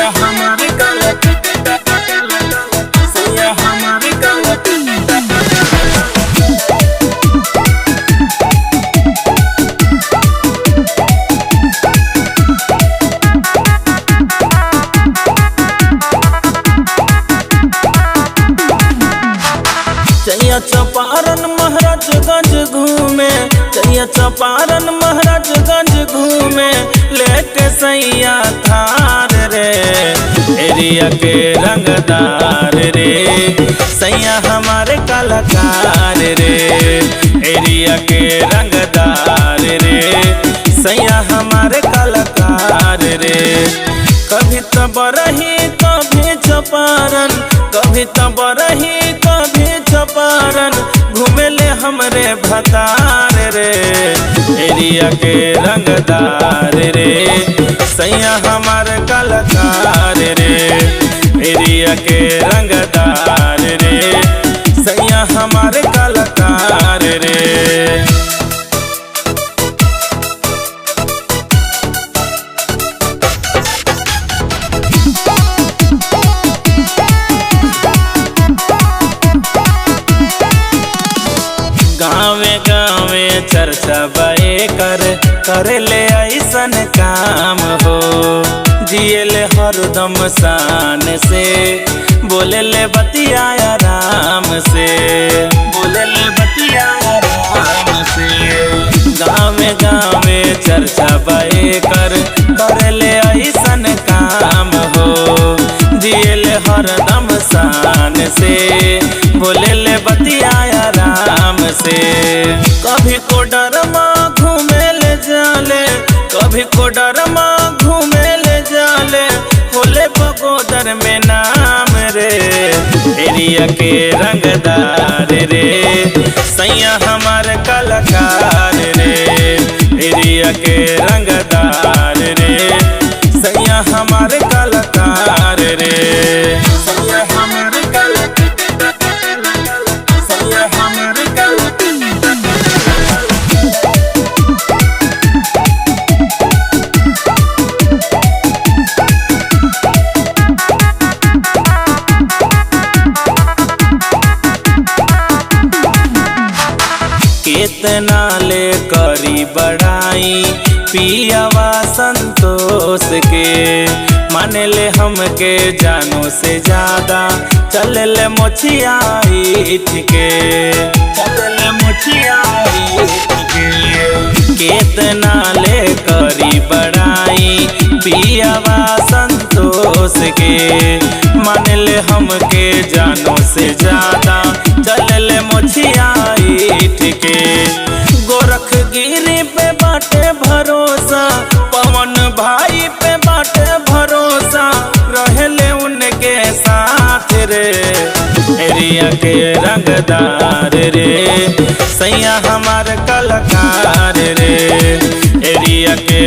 सैया हमारे सैया हमारे चैया चंपारण महाराजगंज घूमे, चैया चंपारण महाराजगंज घूमे, लेके सैया थार रे एरिया के रंगदार रे, सैया हमारे कलाकार रे एरिया के रंगदार रे, सैया हमारे कलाकार रे। कभी तो बरही कभी चंपारण, कभी तो बरही कभी चंपारण, घूमेले हमरे भतार रे एरिया के रंगदार रे, सैया हमारे कलाकार रे एरिया के रंगदार रे, सैया हमारे कलाकार रे। गाँवे गाँवे चर्चा बे कर ले ऐसन काम हो, जिए ले हरदम शान से, बोले ले बतिया आराम से, बोले ले बतिया आराम से। गाँवे गाँवे चर्चा बे कर ले ऐसन काम हो, जिए ले हरदम शान से, बोले ले बतिया आराम से। कभी कोडरमा घूमे ले जाले, कभी कोडरमा घूमे ले जाले, होले बगोदर में नाम रे एरिया के रंगदार रे, सैया हमारे कलाकार रे एरिया के रंगदार रे, सैया हमारे कलाकार रे, सैया हमारे सैया हमारे कितना ले करी बढ़ाई पियावा संतोष के, माने ले हमके जानो से ज्यादा, चल ले मोछिया के, चल ले मोछिया के। कितना ले करी बढ़ाई पियावा संतोष के, माने ले हमके जानो से ज्यादा, चल ले मोछिया के। गोरखगिरी पे बाटे भरोसा, पवन भाई पे बाटे भरोसा, रहले उनके साथ रे एरिया के रंगदार रे, सैया हमारे कलाकार रे एरिया के